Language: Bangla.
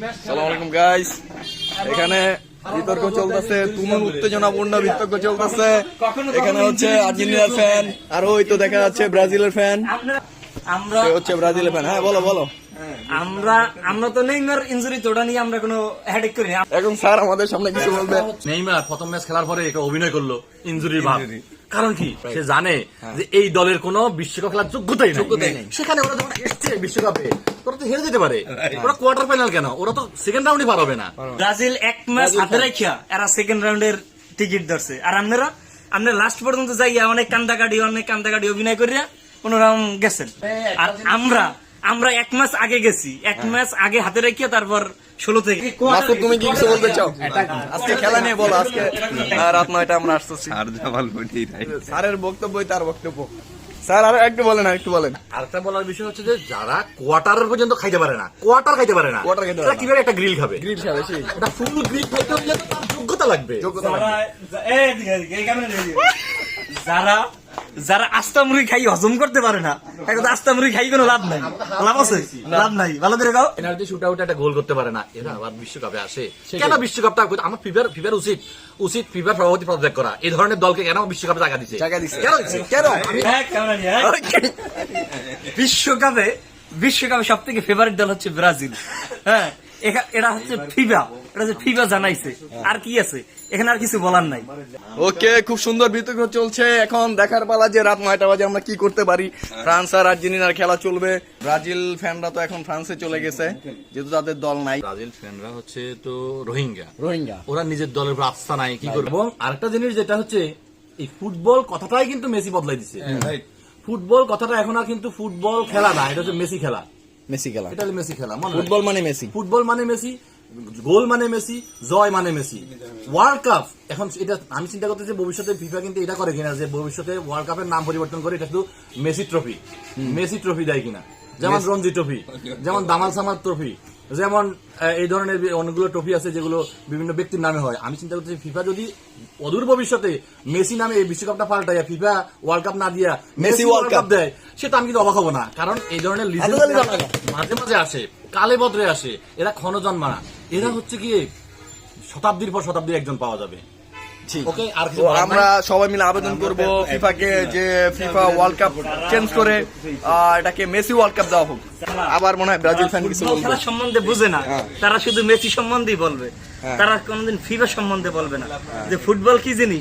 আসসালামু আলাইকুম গাইস, এখানে বিতর্ক চলতেছে, তুমুল উত্তেজনাপূর্ণ বিতর্ক চলতেছে। এখানে হচ্ছে আর্জেন্টিনার ফ্যান, আর ওই তো দেখা যাচ্ছে ব্রাজিলের ফ্যান। আমরা হচ্ছে ব্রাজিলের ফ্যান। হ্যাঁ বলো বলো। আমরা তো নেইমার ইনজুরি তো ওটা নিয়ে আমরা কোনো হেডেক করি না। এখন স্যার আমাদের সামনে কিছু বলবে। নেইমার প্রথম ম্যাচ খেলার পরে একটা অভিনয় করলো ইনজুরির ভাব। কারণ কি, সে জানে যে এই দলের কোনো বিশ্বকাপ খেলার যোগ্যতাই নেই। সেখানে ওরা যখন এসছে বিশ্বকাপে, ওরা তো হেরে যেতে পারে। ওরা কোয়ার্টার ফাইনাল কেন, ওরা তো সেকেন্ড রাউন্ডে পার হবে না। ব্রাজিল এক ম্যাচ হাতে রাখিয়া এরা সেকেন্ড রাউন্ডের টিকিট ধরছে, আর আপনারা লাস্ট পর্যন্ত যাইয়া অনেক কান্দাকাটি অভিনয় করিয়া কোন রাউন্ড গেছেন। আর আমরা এক ম্যাচ আগে গেছি, এক ম্যাচ আগে হাতে রাখিয়া তারপর 16 থেকে। মাসুদ, তুমি কি কিছু বলতে চাও আজকে খেলা নিয়ে? বলো। আজকে রাত 9টা আমরা আসতেছি। স্যারের বক্তব্যই তার বক্তব্য। স্যার আর একটু বলেন, আরেকটা বলার বিষয় হচ্ছে যে যারা কোয়ার্টার পর্যন্ত খাইতে পারে না, তারা কিভাবে একটা গ্রিল খাবে? এটা ফুল গ্রিল খাইতে হলে তার যোগ্যতা লাগবে। যারা আস্তা মুড়ি খাই হজম করতে পারে না, আস্তা মুড়ি খাই কোনো লাভ নাই। ভালো করে গাও। এনার্জি শুট আউট একটা গোল করতে পারে না, এরা আবার বিশ্বকাপে আসে কেন? বিশ্বকাপটা আমার ফিফার উচিত ফিফার সভাপতি পদত্যাগ করা। এই ধরনের দলকে কেন বিশ্বকাপে জায়গা দিচ্ছে? বিশ্বকাপে সব থেকে ফেভারিট দল হচ্ছে ব্রাজিল। হ্যাঁ, এটা হচ্ছে ফিফা জানাইছে। আর কি আছে এখানে, আর কিছু বলার নাই। ওকে, খুব সুন্দর বিতর্ক চলছে। এখন দেখার পালা যে রাত 9টা বাজে আমরা কি করতে পারি। ফ্রান্স আর আর্জেন্টিনার খেলা চলবে। ব্রাজিল ফ্যানরা তো এখন ফ্রান্সে চলে গেছে, যেহেতু তাদের দল নাই। ব্রাজিল ফ্যানরা হচ্ছে তো রোহিঙ্গা, ওরা নিজের দলের উপর আস্থা নাই, কি করবে? এবং আরেকটা জিনিস যেটা হচ্ছে, এই ফুটবল কথাটাই কিন্তু মেসি বদলাই দিচ্ছে। ফুটবল কথাটা এখন আর কিন্তু ফুটবল খেলা না, এটা হচ্ছে মেসি খেলা। এটা হচ্ছে মেসি খেলা। ফুটবল মানে মেসি, গোল মানে মেসি, জয় মানে মেসি। ওয়ার্ল্ড কাপ এখন এটা আমি চিন্তা করতেছি ভবিষ্যতে ফিফা কিন্তু এটা করে কিনা, যে ভবিষ্যতে ওয়ার্ল্ড কাপের নাম পরিবর্তন করে এটা শুধু মেসি ট্রফি দেয় কিনা। যেমন রঞ্জি ট্রফি, যেমন দামাল সামাল ট্রফি, যেমন এই ধরনের অনেকগুলো ট্রফি আছে যেগুলো বিভিন্ন ব্যক্তির নামে হয়। আমি চিন্তা করতেছি ফিফা যদি অদূর ভবিষ্যতে মেসি নামে এই বিশ্বকাপটা পাল্টায় ফিফা ওয়ার্ল্ড কাপ না দিয়া মেসি ওয়ার্ল্ড কাপ দেয়, সেটা আমি কিন্তু অবাক হবো না। কারণ এই ধরনের মাঝে মাঝে আসে, কালে বদলে আসে, এরা ক্ষণজন্মা না, এরা হচ্ছে কি শতাব্দীর পর শতাব্দীর একজন পাওয়া যাবে। আমরা সবাই মিলে আবেদন করব ফিফাকে যে ফিফা ওয়ার্ল্ড কাপ চেঞ্জ করে এটাকে মেসি ওয়ার্ল্ড কাপ দেওয়া হোক। আবার মনে হয় ব্রাজিল ফ্যান কিছু বলবে। খেলা সম্বন্ধে বুঝে না, তারা শুধু মেসি সম্বন্ধেই বলবে, তারা কোনোদিন ফিফা সম্বন্ধে বলবে না যে ফুটবল কি জিনিস।